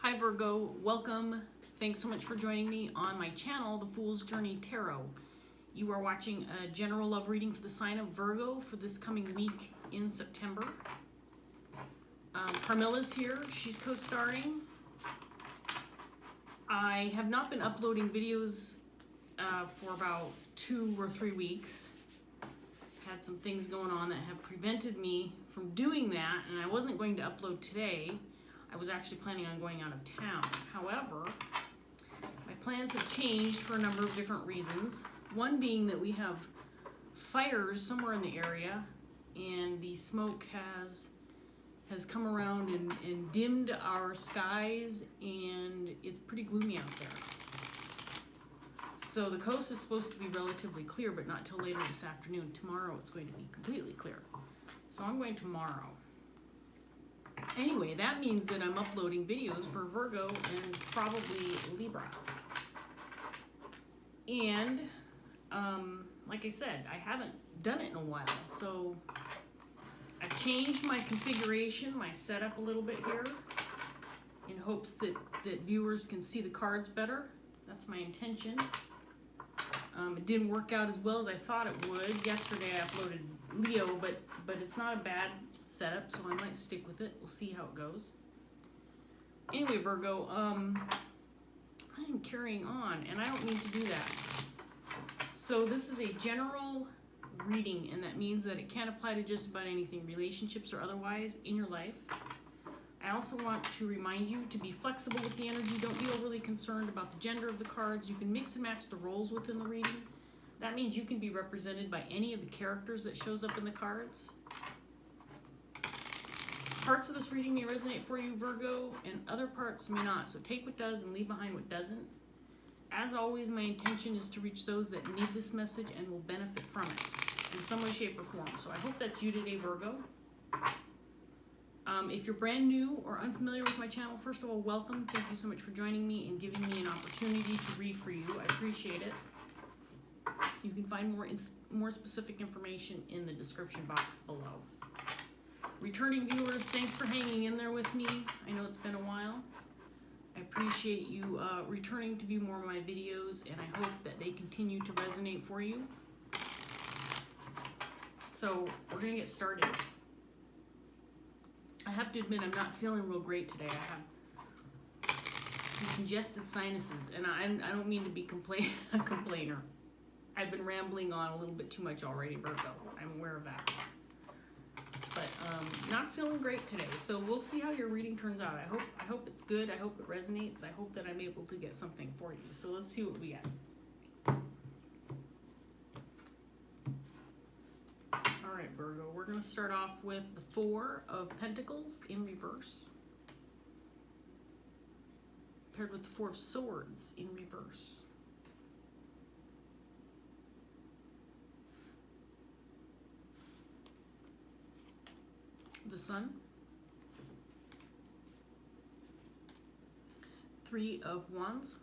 Hi Virgo, welcome. Thanks so much for joining me on my channel, The Fool's Journey Tarot. You are watching a general love reading for the sign of Virgo for this coming week in September. Carmilla's here, she's co-starring. I have not been uploading videos for about 2 or 3 weeks. Had some things going on that have prevented me from doing that, and I wasn't going to upload today. I was actually planning on going out of town. However, my plans have changed for a number of different reasons. One being that we have fires somewhere in the area, and the smoke has come around and dimmed our skies, and it's pretty gloomy out there. So the coast is supposed to be relatively clear, but not till later this afternoon. Tomorrow it's going to be completely clear. So I'm going tomorrow. Anyway, that means that I'm uploading videos for Virgo and probably Libra. And, like I said, I haven't done it in a while, so I've changed my configuration, my setup a little bit here, in hopes that viewers can see the cards better. That's my intention. It didn't work out as well as I thought it would. Yesterday I uploaded Leo, but it's not a bad setup, so I might stick with it. We'll see how it goes. Anyway, Virgo, I am carrying on, and I don't need to do that. So this is a general reading, and that means that it can't apply to just about anything, relationships or otherwise, in your life. I also want to remind you to be flexible with the energy. Don't be overly concerned about the gender of the cards. You can mix and match the roles within the reading. That means you can be represented by any of the characters that shows up in the cards. Parts of this reading may resonate for you, Virgo, and other parts may not. So take what does and leave behind what doesn't. As always, my intention is to reach those that need this message and will benefit from it in some way, shape, or form. So I hope that's you today, Virgo. If you're brand new or unfamiliar with my channel, first of all, welcome. Thank you so much for joining me and giving me an opportunity to read for you. I appreciate it. You can find more specific information in the description box below. Returning viewers, thanks for hanging in there with me. I know it's been a while. I appreciate you returning to view more of my videos, and I hope that they continue to resonate for you. So we're going to get started. I have to admit, I'm not feeling real great today. I have some congested sinuses, and I don't mean to be a complainer. I've been rambling on a little bit too much already, Virgo. I'm aware of that. But not feeling great today, so we'll see how your reading turns out. I hope it's good. I hope it resonates. I hope that I'm able to get something for you. So let's see what we get. All right, Virgo, we're going to start off with the Four of Pentacles in reverse, paired with the Four of Swords in reverse. The Sun, Three of Wands,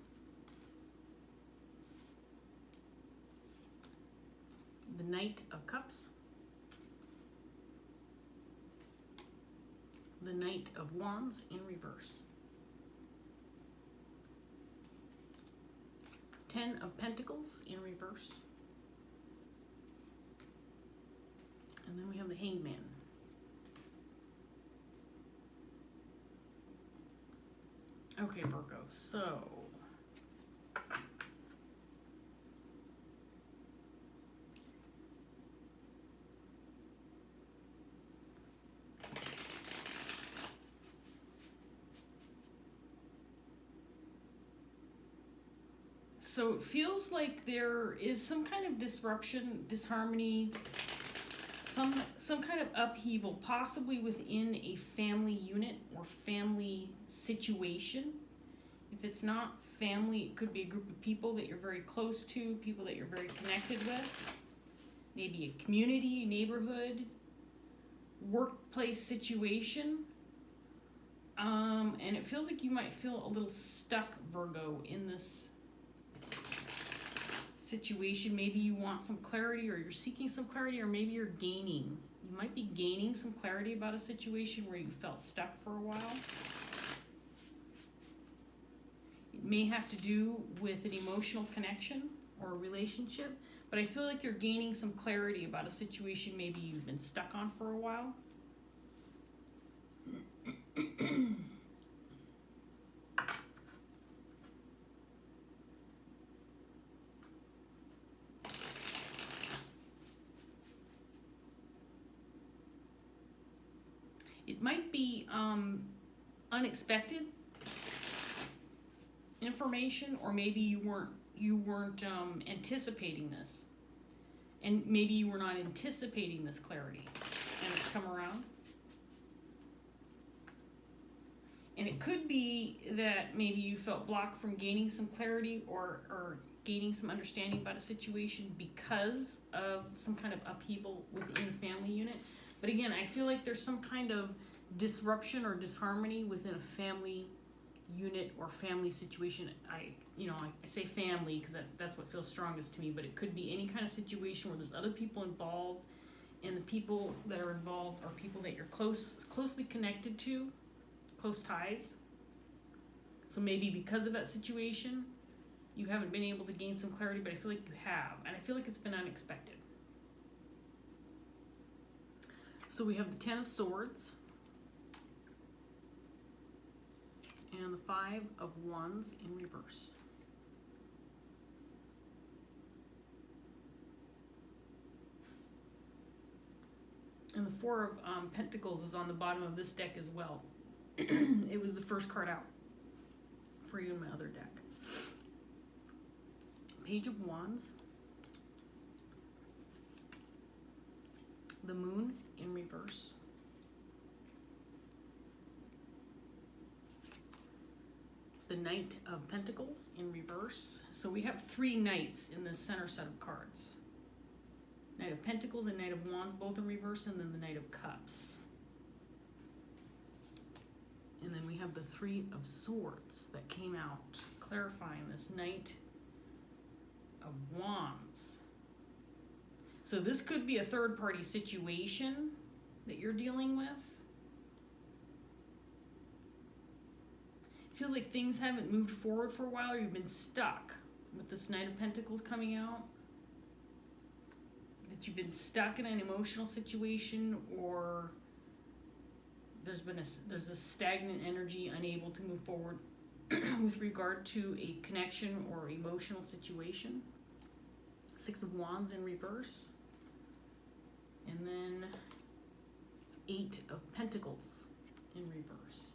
the Knight of Cups, the Knight of Wands in reverse, Ten of Pentacles in reverse, and then we have the Hanged Man. Okay, Virgo, so it feels like there is some kind of disruption, disharmony, some kind of upheaval, possibly within a family unit or family situation. If it's not family, it could be a group of people that you're very close to, people that you're very connected with, maybe a community, neighborhood, workplace situation. And it feels like you might feel a little stuck, Virgo, in this situation. Maybe you want some clarity, or you're seeking some clarity, or maybe you're gaining. You might be gaining some clarity about a situation where you felt stuck for a while. may have to do with an emotional connection or a relationship, but I feel like you're gaining some clarity about a situation maybe you've been stuck on for a while. It might be unexpected information, or maybe you weren't anticipating this, and maybe you were not anticipating this clarity, and it's come around. And it could be that maybe you felt blocked from gaining some clarity or gaining some understanding about a situation because of some kind of upheaval within a family unit. But again, I feel like there's some kind of disruption or disharmony within a family unit or family situation. I say family because that's what feels strongest to me, but it could be any kind of situation where there's other people involved, and the people that are involved are people that you're closely connected to, close ties. So maybe because of that situation, you haven't been able to gain some clarity, but I feel like you have, and I feel like it's been unexpected. So we have the Ten of Swords and the Five of Wands in reverse. And the Four of Pentacles is on the bottom of this deck as well. It was the first card out for you in my other deck. Page of Wands. The Moon in reverse. The Knight of Pentacles in reverse. So we have three knights in the center set of cards. Knight of Pentacles and Knight of Wands, both in reverse, and then the Knight of Cups. And then we have the Three of Swords that came out, clarifying this Knight of Wands. So this could be a third-party situation that you're dealing with. It feels like things haven't moved forward for a while, or you've been stuck with this Knight of Pentacles coming out. That you've been stuck in an emotional situation, or there's a stagnant energy, unable to move forward with regard to a connection or emotional situation. Six of Wands in reverse. And then Eight of Pentacles in reverse.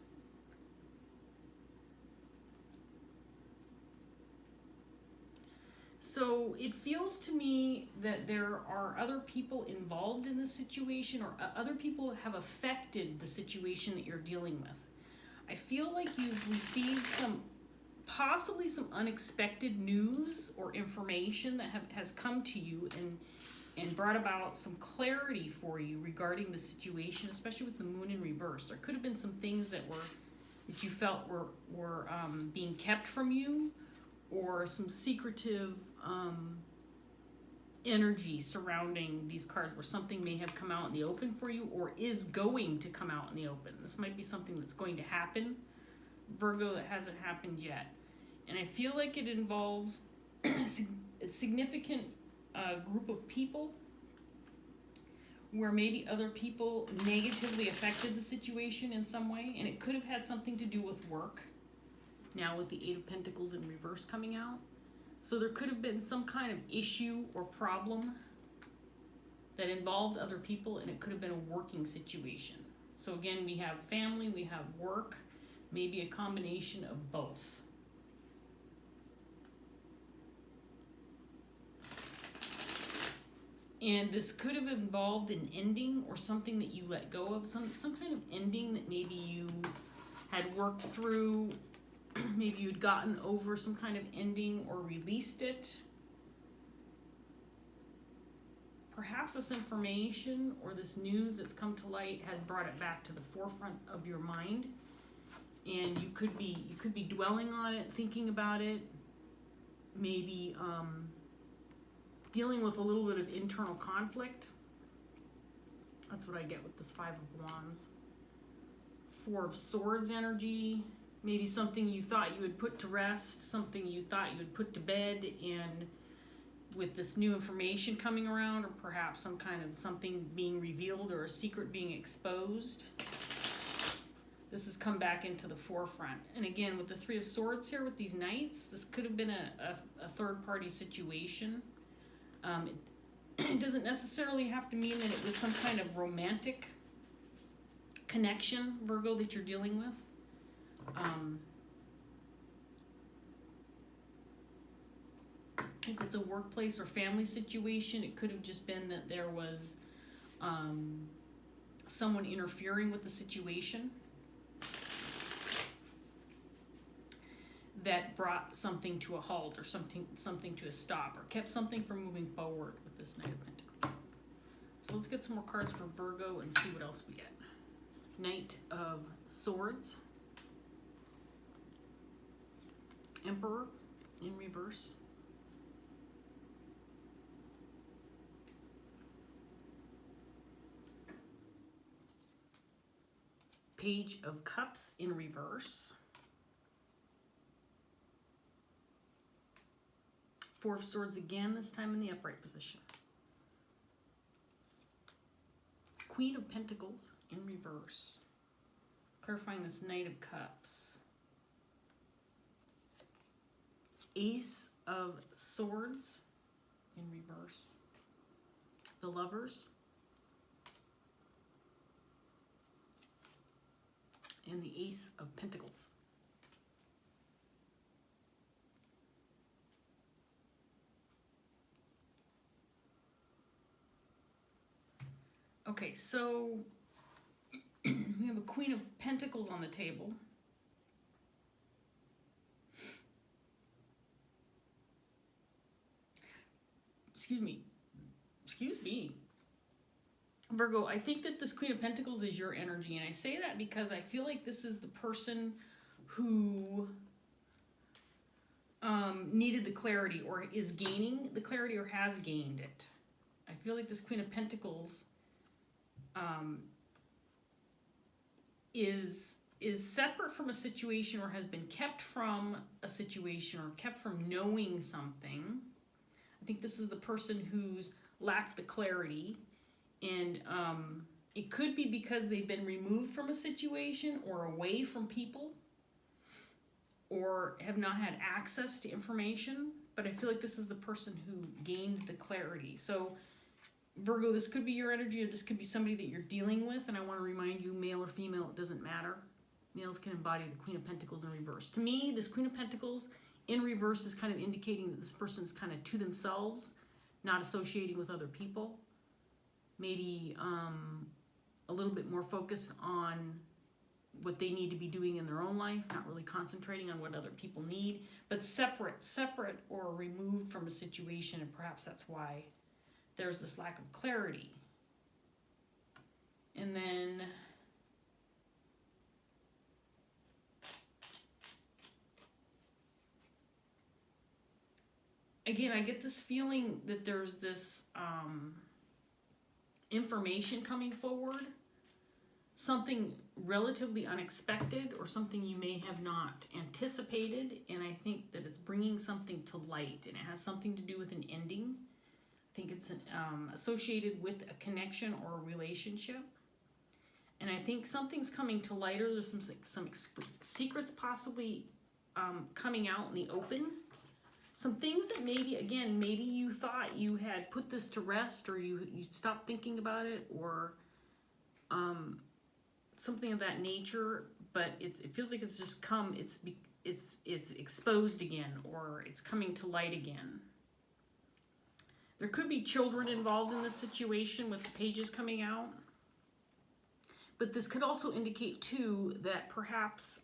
So it feels to me that there are other people involved in this situation, or other people have affected the situation that you're dealing with. I feel like you've received possibly some unexpected news or information that has come to you and brought about some clarity for you regarding the situation, especially with the Moon in reverse. There could have been some things that you felt were being kept from you, or some secretive energy surrounding these cards, where something may have come out in the open for you, or is going to come out in the open. This might be something that's going to happen, Virgo, that hasn't happened yet. And I feel like it involves a significant group of people, where maybe other people negatively affected the situation in some way, and it could have had something to do with work. Now with the Eight of Pentacles in reverse coming out. So there could have been some kind of issue or problem that involved other people, and it could have been a working situation. So again, we have family, we have work, maybe a combination of both. And this could have involved an ending or something that you let go of, some kind of ending that maybe you had worked through. Maybe you'd gotten over some kind of ending or released it. Perhaps this information or this news that's come to light has brought it back to the forefront of your mind, and you could be dwelling on it, thinking about it, maybe dealing with a little bit of internal conflict. That's what I get with this Five of Wands. Four of Swords energy. Maybe something you thought you had put to rest, something you thought you had put to bed, and with this new information coming around, or perhaps some kind of something being revealed or a secret being exposed, this has come back into the forefront. And again, with the Three of Swords here with these knights, this could have been a third-party situation. It doesn't necessarily have to mean that it was some kind of romantic connection, Virgo, that you're dealing with. If it's a workplace or family situation, it could have just been that there was someone interfering with the situation that brought something to a halt, or something to a stop, or kept something from moving forward with this Knight of Pentacles. So let's get some more cards for Virgo and see what else we get. Knight of Swords, Emperor in reverse, Page of Cups in reverse, Four of Swords again, this time in the upright position, Queen of Pentacles in reverse, clarifying this Knight of Cups, Ace of Swords in reverse, the Lovers, and the Ace of Pentacles. Okay, so we have a Queen of Pentacles on the table. Excuse me. Virgo, I think that this Queen of Pentacles is your energy, and I say that because I feel like this is the person who needed the clarity, or is gaining the clarity, or has gained it. I feel like this Queen of Pentacles is separate from a situation, or has been kept from a situation, or kept from knowing something. I think this is the person who's lacked the clarity, and it could be because they've been removed from a situation, or away from people, or have not had access to information. But I feel like this is the person who gained the clarity. So Virgo, this could be your energy, or this could be somebody that you're dealing with. And I want to remind you, male or female, it doesn't matter. Males can embody the Queen of Pentacles in reverse. To me, this Queen of Pentacles in reverse is kind of indicating that this person's kind of to themselves, not associating with other people. Maybe a little bit more focused on what they need to be doing in their own life, not really concentrating on what other people need, but separate or removed from a situation, and perhaps that's why there's this lack of clarity. And then again, I get this feeling that there's this information coming forward, something relatively unexpected, or something you may have not anticipated, and I think that it's bringing something to light, and it has something to do with an ending. I think it's associated with a connection or a relationship, and I think something's coming to light, or there's some secrets possibly coming out in the open. Some things that maybe you thought you had put this to rest, or you stopped thinking about it, or something of that nature, but it feels like it's just it's exposed again, or it's coming to light again. There could be children involved in this situation with the pages coming out, but this could also indicate too that perhaps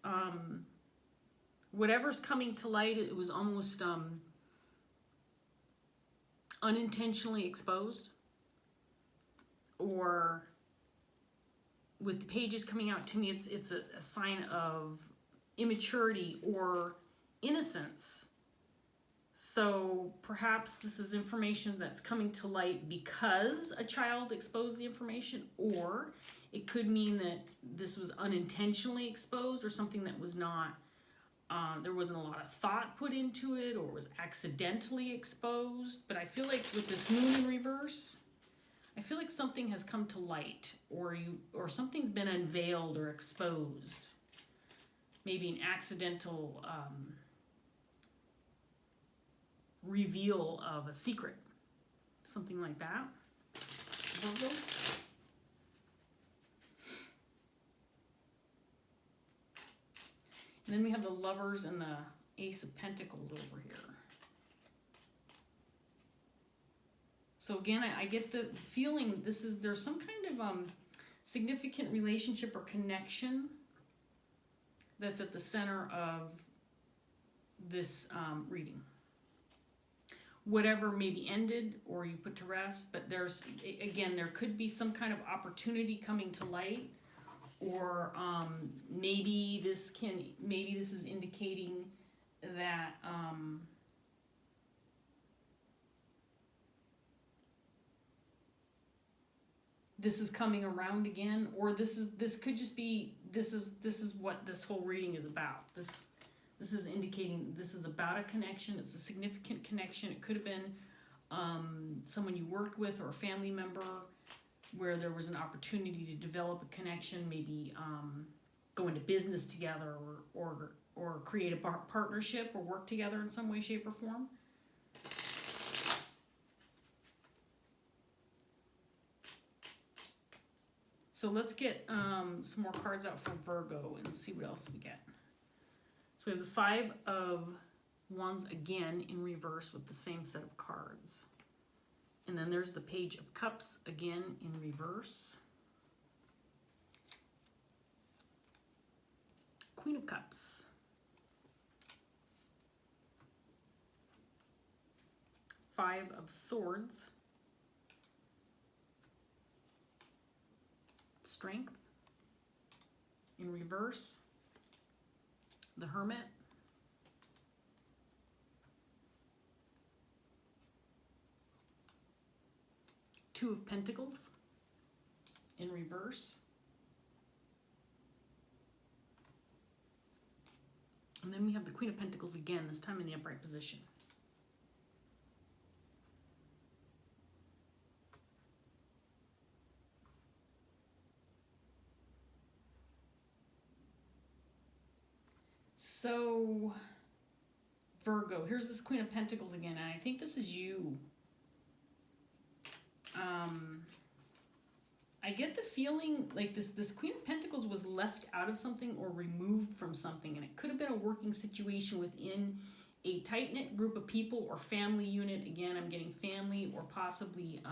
whatever's coming to light, it was almost unintentionally exposed, or with the pages coming out, to me it's a sign of immaturity or innocence. So perhaps this is information that's coming to light because a child exposed the information, or it could mean that this was unintentionally exposed, or something that was not there wasn't a lot of thought put into it, or was accidentally exposed. But I feel like with this moon in reverse, I feel like something has come to light, or something's been unveiled or exposed. Maybe an accidental reveal of a secret, something like that. Virgo. And then we have the Lovers and the Ace of Pentacles over here. So again, I get the feeling there's some kind of significant relationship or connection that's at the center of this reading. Whatever maybe ended or you put to rest, but there could be some kind of opportunity coming to light, or maybe this is indicating that this is coming around again, or this could just be this is what this whole reading is about. This is indicating this is about a connection. It's a significant connection. It could have been someone you worked with or a family member where there was an opportunity to develop a connection, maybe go into business together, or create a partnership or work together in some way, shape, or form. So let's get some more cards out for Virgo and see what else we get. So we have the Five of Wands again in reverse with the same set of cards. And then there's the Page of Cups again in reverse. Queen of Cups. Five of Swords. Strength in reverse. The Hermit. Two of Pentacles in reverse. And then we have the Queen of Pentacles again, this time in the upright position. So, Virgo, here's this Queen of Pentacles again, and I think this is you. I get the feeling like this Queen of Pentacles was left out of something or removed from something, and it could have been a working situation within a tight-knit group of people or family unit. Again, I'm getting family, or possibly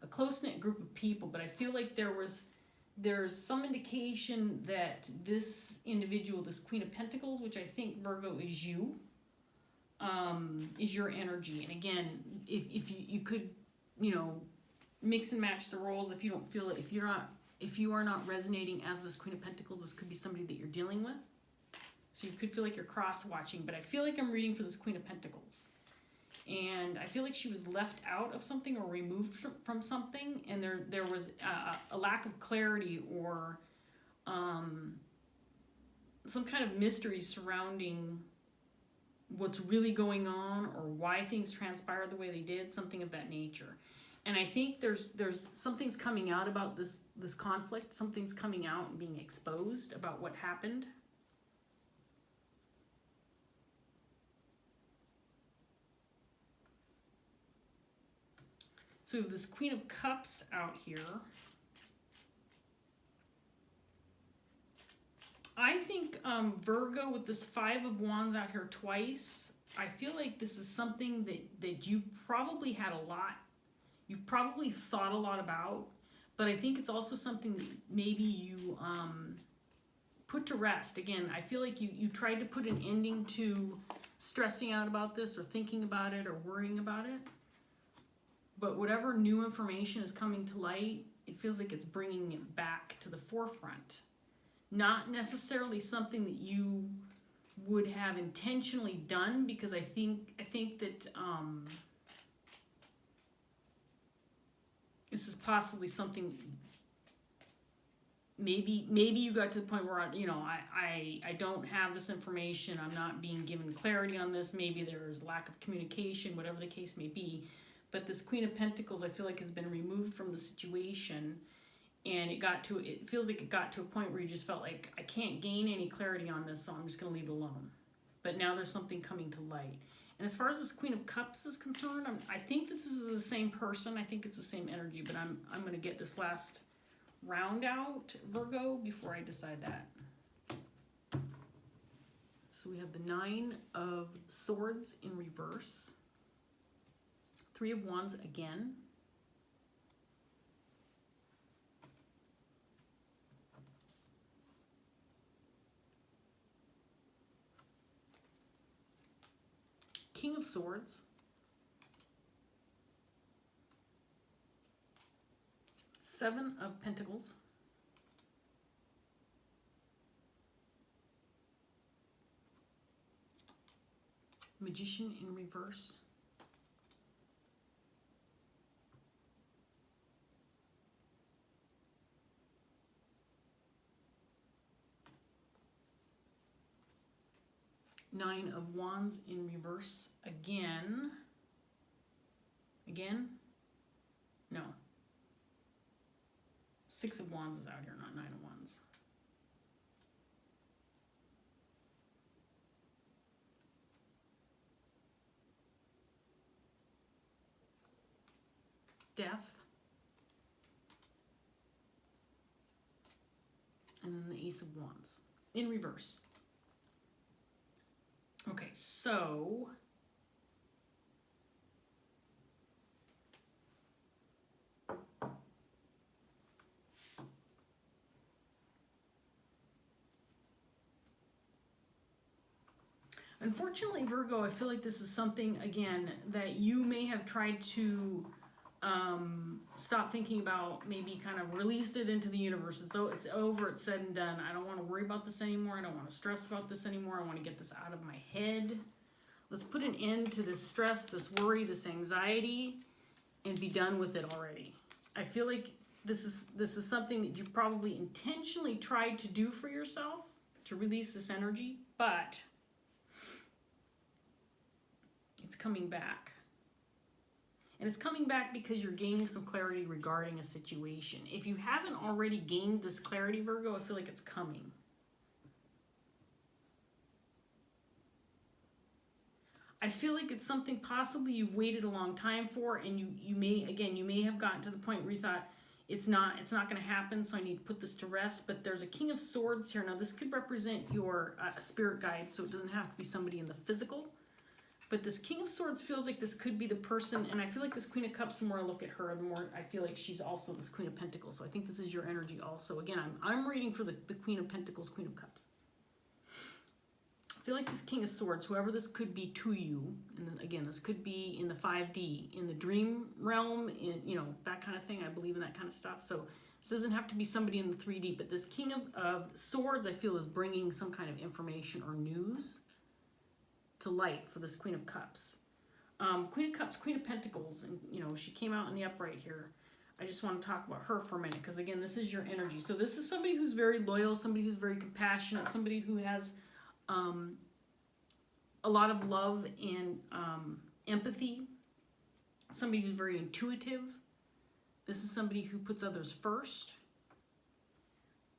a close-knit group of people, but I feel like there's some indication that this individual, this Queen of Pentacles, which I think, Virgo, is you, is your energy. And again, if you could, mix and match the roles if you don't feel it. If you are not resonating as this Queen of Pentacles, this could be somebody that you're dealing with. So you could feel like you're cross-watching, but I feel like I'm reading for this Queen of Pentacles. And I feel like she was left out of something or removed from something, and there was a lack of clarity or some kind of mystery surrounding what's really going on or why things transpired the way they did, something of that nature. And I think there's something's coming out about this conflict. Something's coming out and being exposed about what happened. So we have this Queen of Cups out here. I think Virgo, with this Five of Wands out here twice, I feel like this is something that you probably had you probably thought a lot about, but I think it's also something that maybe you put to rest. Again, I feel like you tried to put an ending to stressing out about this or thinking about it or worrying about it. But whatever new information is coming to light, it feels like it's bringing it back to the forefront. Not necessarily something that you would have intentionally done, because I think that this is possibly something maybe you got to the point where I don't have this information, I'm not being given clarity on this, maybe there's lack of communication, whatever the case may be. But this Queen of Pentacles, I feel like, has been removed from the situation, and it feels like it got to a point where you just felt like, I can't gain any clarity on this, so I'm just going to leave it alone. But now there's something coming to light. And as far as this Queen of Cups is concerned, I think that this is the same person. I think it's the same energy, but I'm going to get this last round out, Virgo, before I decide that. So we have the Nine of Swords in reverse. Three of Wands again. King of Swords. Seven of Pentacles. Magician in reverse. Nine of Wands in reverse again. Again? No. Six of Wands is out here, not Nine of Wands. Death. And then the Ace of Wands in reverse. Okay, so unfortunately, Virgo, I feel like this is something, again, that you may have tried to stop thinking about, maybe kind of release it into the universe. It's over, it's said and done. I don't want to worry about this anymore. I don't want to stress about this anymore. I want to get this out of my head. Let's put an end to this stress, this worry, this anxiety, and be done with it already. I feel like this is something that you probably intentionally tried to do for yourself, to release this energy, but it's coming back. And it's coming back because you're gaining some clarity regarding a situation. If you haven't already gained this clarity, Virgo, I feel like it's coming. I feel like it's something possibly you've waited a long time for, and you may have gotten to the point where you thought, it's not going to happen, so I need to put this to rest. But there's a King of Swords here. Now, this could represent your spirit guide, so it doesn't have to be somebody in the physical. But this King of Swords feels like this could be the person, and I feel like this Queen of Cups, the more I look at her, the more I feel like she's also this Queen of Pentacles. So I think this is your energy also. Again, I'm reading for the Queen of Pentacles, Queen of Cups. I feel like this King of Swords, whoever this could be to you, and then, again, this could be in the 5D, in the dream realm, in, that kind of thing. I believe in that kind of stuff. So this doesn't have to be somebody in the 3D, but this King of Swords, I feel, is bringing some kind of information or news to light for this Queen of Cups. Queen of Cups, Queen of Pentacles, and she came out in the upright here. I just want to talk about her for a minute, because again, this is your energy. So this is somebody who's very loyal, somebody who's very compassionate, somebody who has a lot of love and empathy, somebody who's very intuitive. This is somebody who puts others first.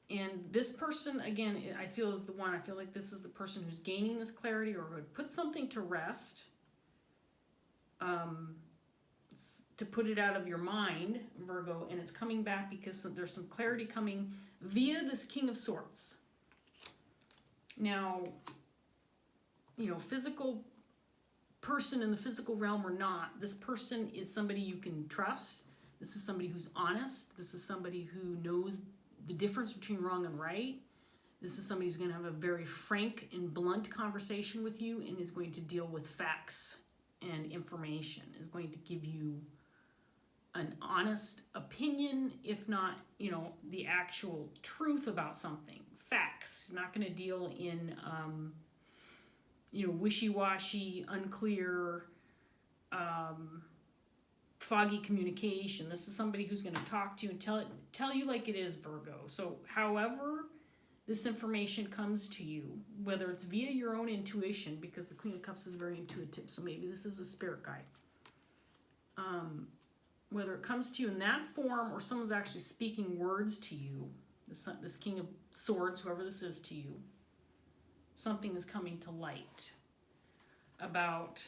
And this person, again, I feel is the one. I feel like this is the person who's gaining this clarity, or would put something to rest, to put it out of your mind, Virgo, and it's coming back because there's some clarity coming via this King of Swords. Now, physical person in the physical realm or not, this person is somebody you can trust. This is somebody who's honest. This is somebody who knows the difference between wrong and right. This is somebody who's going to have a very frank and blunt conversation with you, and is going to deal with facts and information, is going to give you an honest opinion, if not, the actual truth about something. Facts. He's not going to deal in, wishy-washy, unclear, foggy communication. This is somebody who's going to talk to you and tell you like it is, Virgo. So however this information comes to you, whether it's via your own intuition, because the Queen of Cups is very intuitive, so maybe this is a spirit guide. Whether it comes to you in that form or someone's actually speaking words to you, this King of Swords, whoever this is to you, something is coming to light about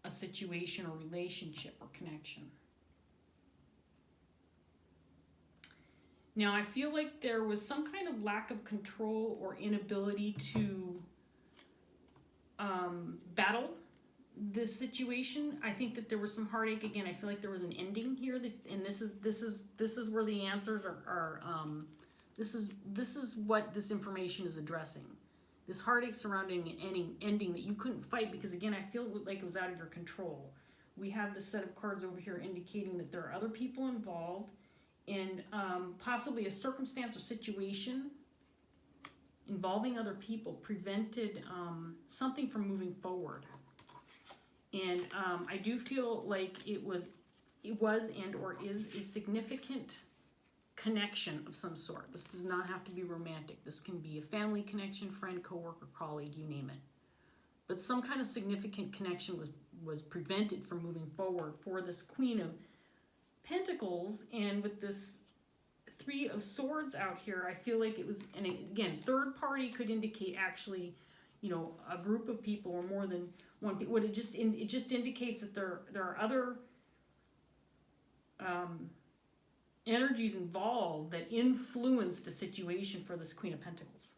a situation or relationship or connection. Now, I feel like there was some kind of lack of control or inability to battle this situation. I think that there was some heartache. Again, I feel like there was an ending here, and this is where the answers are. This is what this information is addressing. This heartache surrounding an ending that you couldn't fight because, again, I feel like it was out of your control. We have this set of cards over here indicating that there are other people involved and possibly a circumstance or situation involving other people prevented something from moving forward. And I do feel like it was and or is a significant connection of some sort. This does not have to be romantic. This can be a family connection, friend, coworker, colleague, you name it. But some kind of significant connection was prevented from moving forward for this Queen of Pentacles. And with this Three of Swords out here, I feel like it was, and again, third party could indicate actually, you know, a group of people or more than one. What it just indicates that there are other energies involved that influenced a situation for this Queen of Pentacles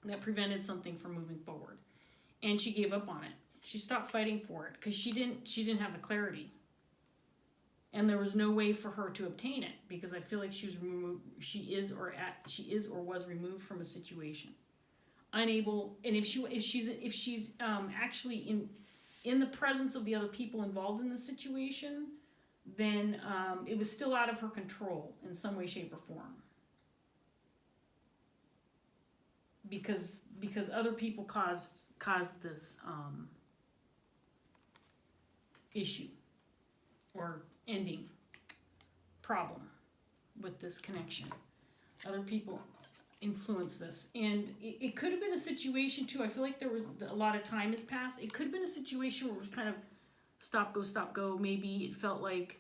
that prevented something from moving forward, and she gave up on it. She stopped fighting for it because she didn't have the clarity, and there was no way for her to obtain it because I feel like she was removed. She is or was removed from a situation, unable. And if she's actually in the presence of the other people involved in the situation, then it was still out of her control in some way, shape, or form. Because other people caused this issue or ending problem with this connection. Other people influenced this. And it could have been a situation too. I feel like there was a lot of time has passed. It could have been a situation where it was kind of stop, go. Maybe it felt like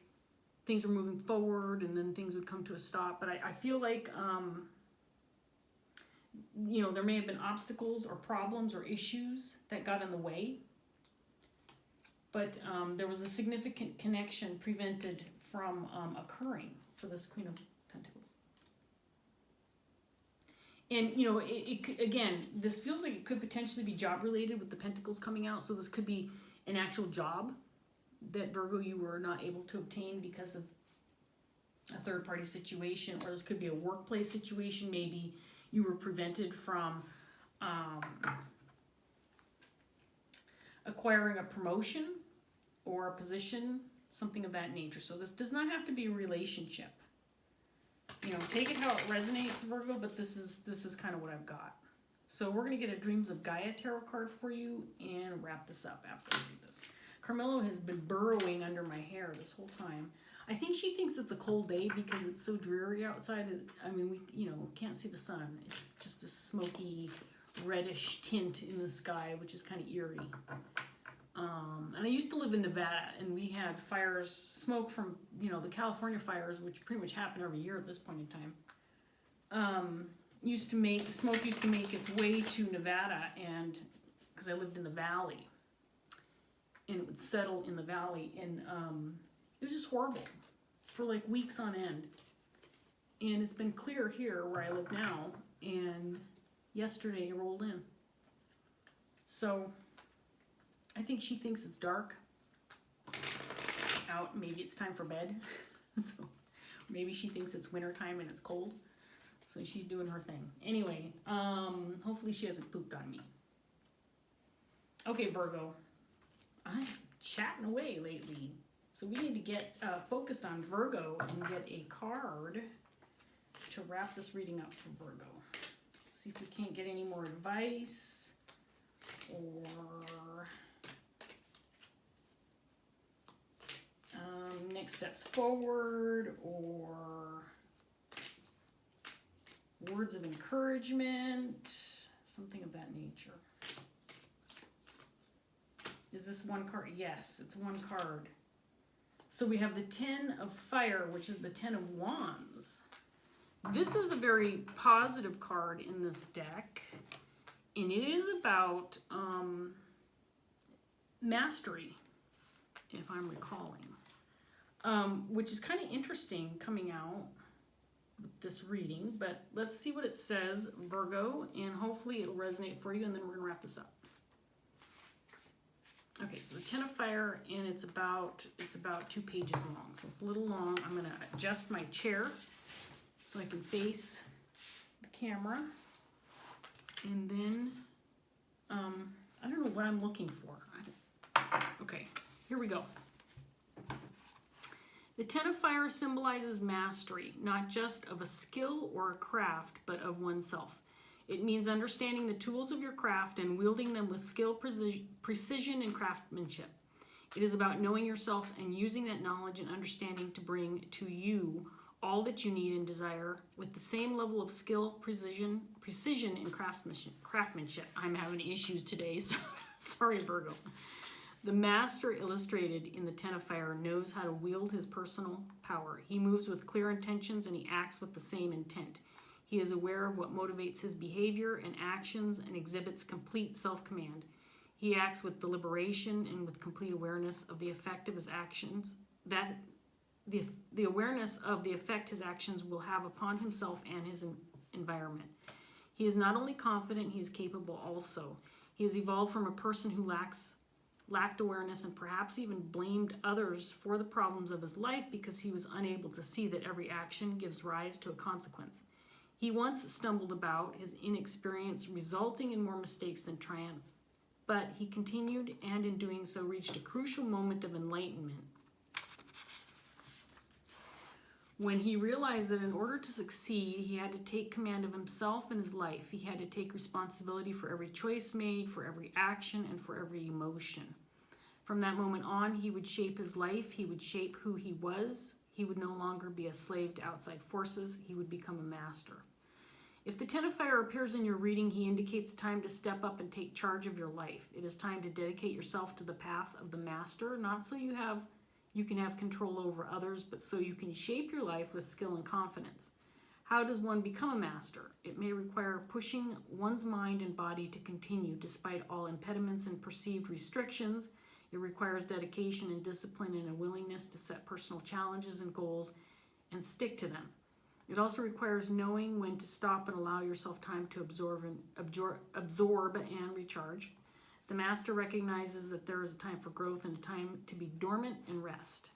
things were moving forward and then things would come to a stop. But I feel like, you know, there may have been obstacles or problems or issues that got in the way. But there was a significant connection prevented from occurring for this Queen of Pentacles. And, you know, again, this feels like it could potentially be job related with the Pentacles coming out. So this could be an actual job that, Virgo, you were not able to obtain because of a third-party situation, or this could be a workplace situation. Maybe you were prevented from acquiring a promotion or a position, something of that nature. So this does not have to be a relationship. You know, take it how it resonates, Virgo, but this is kind of what I've got. So we're going to get a Dreams of Gaia tarot card for you and wrap this up after I read this. Carmelo has been burrowing under my hair this whole time. I think she thinks it's a cold day because it's so dreary outside. I mean, we can't see the sun. It's just this smoky, reddish tint in the sky, which is kind of eerie. And I used to live in Nevada, and we had fires, smoke from, you know, the California fires, which pretty much happen every year at this point in time. The smoke used to make its way to Nevada, and because I lived in the valley, and it would settle in the valley, and it was just horrible for like weeks on end. And it's been clear here where I live now, and yesterday it rolled in. So I think she thinks it's dark out. Maybe it's time for bed. So maybe she thinks it's wintertime and it's cold. So she's doing her thing. Anyway, hopefully she hasn't pooped on me. Okay, Virgo. I'm chatting away lately. So we need to get focused on Virgo and get a card to wrap this reading up for Virgo. See if we can't get any more advice or next steps forward or words of encouragement, something of that nature. Is this one card? Yes, it's one card. So we have the 10 of Fire, which is the 10 of Wands. This is a very positive card in this deck, and it is about mastery, if I'm recalling, which is kind of interesting coming out with this reading. But let's see what it says, Virgo, and hopefully it'll resonate for you, and then we're going to wrap this up. Okay, so the 10 of Fire, and it's about 2 pages long, so it's a little long. I'm going to adjust my chair so I can face the camera, and then I don't know what I'm looking for. Okay, here we go. The 10 of Fire symbolizes mastery, not just of a skill or a craft, but of oneself. It means understanding the tools of your craft and wielding them with skill, precision, and craftsmanship. It is about knowing yourself and using that knowledge and understanding to bring to you all that you need and desire with the same level of skill, precision, and craftsmanship. I'm having issues today, so sorry, Virgo. The master illustrated in the 10 of Fire knows how to wield his personal power. He moves with clear intentions and he acts with the same intent. He is aware of what motivates his behavior and actions and exhibits complete self-command. He acts with deliberation and with complete awareness of the effect of his actions, that the awareness of the effect his actions will have upon himself and his environment. He is not only confident, he is capable also. He has evolved from a person who lacked awareness and perhaps even blamed others for the problems of his life because he was unable to see that every action gives rise to a consequence. He once stumbled about, his inexperience resulting in more mistakes than triumph. But he continued, and in doing so reached a crucial moment of enlightenment, when he realized that in order to succeed, he had to take command of himself and his life. He had to take responsibility for every choice made, for every action, and for every emotion. From that moment on, he would shape his life. He would shape who he was. He would no longer be a slave to outside forces. He would become a master. If the 10 of Fire appears in your reading, he indicates time to step up and take charge of your life. It is time to dedicate yourself to the path of the master, not so you can have control over others, but so you can shape your life with skill and confidence. How does one become a master? It may require pushing one's mind and body to continue despite all impediments and perceived restrictions. It requires dedication and discipline and a willingness to set personal challenges and goals and stick to them. It also requires knowing when to stop and allow yourself time to absorb and recharge. The master recognizes that there is a time for growth and a time to be dormant and rest.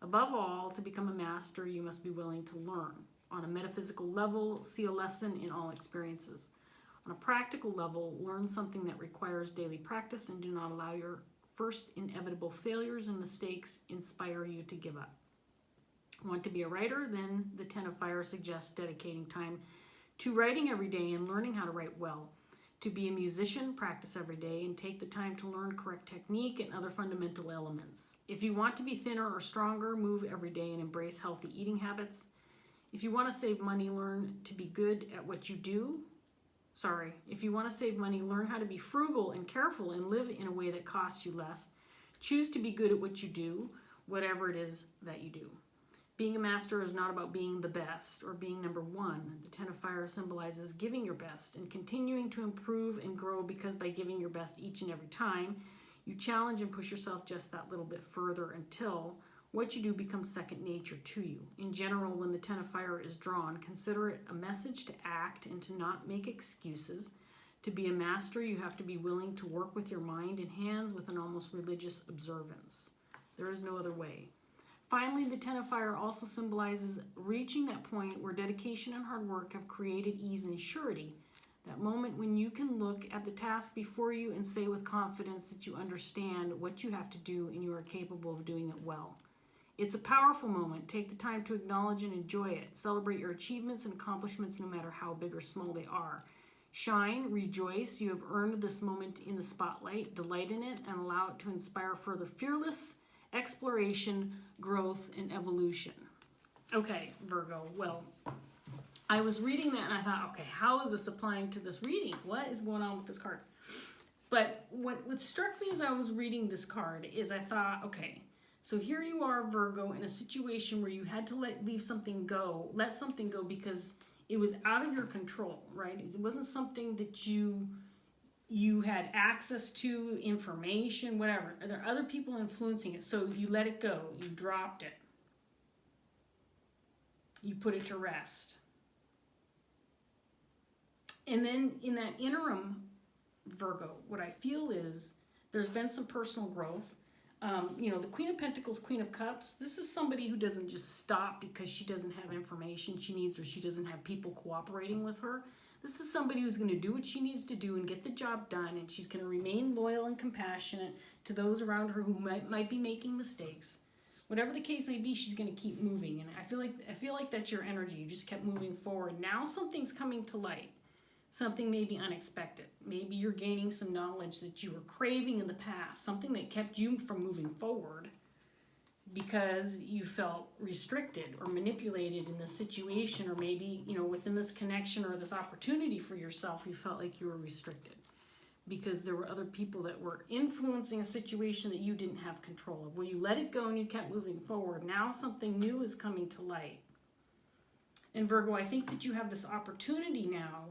Above all, to become a master, you must be willing to learn. On a metaphysical level, see a lesson in all experiences. On a practical level, learn something that requires daily practice and do not allow your first inevitable failures and mistakes inspire you to give up. Want to be a writer? Then the 10 of Fire suggests dedicating time to writing every day and learning how to write well. To be a musician, practice every day and take the time to learn correct technique and other fundamental elements. If you want to be thinner or stronger, move every day and embrace healthy eating habits. If you want to save money, learn to be good at what you do. If you want to save money, learn how to be frugal and careful and live in a way that costs you less. Choose to be good at what you do, whatever it is that you do. Being a master is not about being the best or being number one. The 10 of Fire symbolizes giving your best and continuing to improve and grow, because by giving your best each and every time, you challenge and push yourself just that little bit further until what you do becomes second nature to you. In general, when the 10 of Fire is drawn, consider it a message to act and to not make excuses. To be a master, you have to be willing to work with your mind and hands with an almost religious observance. There is no other way. Finally, the 10 of Fire also symbolizes reaching that point where dedication and hard work have created ease and surety. That moment when you can look at the task before you and say with confidence that you understand what you have to do and you are capable of doing it well. It's a powerful moment. Take the time to acknowledge and enjoy it. Celebrate your achievements and accomplishments no matter how big or small they are. Shine, rejoice. You have earned this moment in the spotlight. Delight in it and allow it to inspire further fearless exploration, growth, and evolution. Okay, Virgo, well, I was reading that and I thought, okay, how is this applying to this reading? What is going on with this card? But what struck me as I was reading this card is I thought, okay, so here you are, Virgo, in a situation where you had to let something go because it was out of your control, right? It wasn't something that you had access to, information, whatever. There are other people influencing it, so you let it go. You dropped it. You put it to rest. And then in that interim, Virgo, what I feel is there's been some personal growth. The Queen of Pentacles, Queen of Cups, this is somebody who doesn't just stop because she doesn't have information she needs or she doesn't have people cooperating with her. This is somebody who's going to do what she needs to do and get the job done, and she's going to remain loyal and compassionate to those around her who might be making mistakes. Whatever the case may be, she's going to keep moving, and I feel like that's your energy. You just kept moving forward. Now something's coming to light. Something maybe unexpected. Maybe you're gaining some knowledge that you were craving in the past, something that kept you from moving forward because you felt restricted or manipulated in this situation, or maybe, within this connection or this opportunity for yourself, you felt like you were restricted because there were other people that were influencing a situation that you didn't have control of. Well, you let it go and you kept moving forward. Now something new is coming to light. And Virgo, I think that you have this opportunity now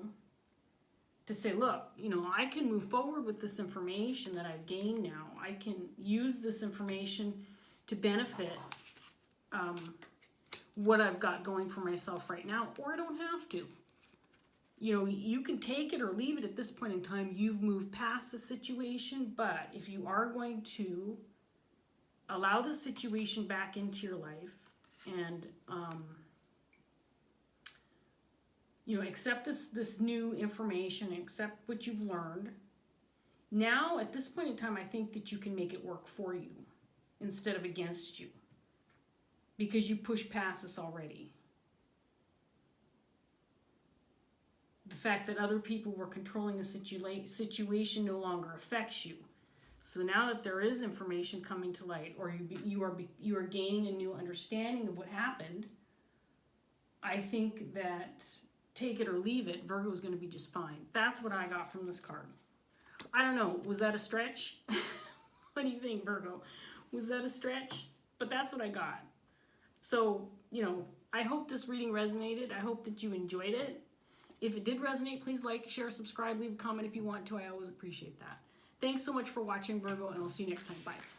to say, look, I can move forward with this information that I've gained now. I can use this information to benefit what I've got going for myself right now, or I don't have to. You can take it or leave it at this point in time. You've moved past the situation, but if you are going to allow the situation back into your life and accept this new information, accept what you've learned. Now, at this point in time, I think that you can make it work for you instead of against you because you pushed past this already. The fact that other people were controlling the situation no longer affects you. So now that there is information coming to light, or you are gaining a new understanding of what happened, I think that take it or leave it, Virgo is going to be just fine. That's what I got from this card. I don't know. Was that a stretch? What do you think, Virgo? Was that a stretch? But that's what I got. So, I hope this reading resonated. I hope that you enjoyed it. If it did resonate, please like, share, subscribe, leave a comment if you want to. I always appreciate that. Thanks so much for watching, Virgo, and I'll see you next time. Bye.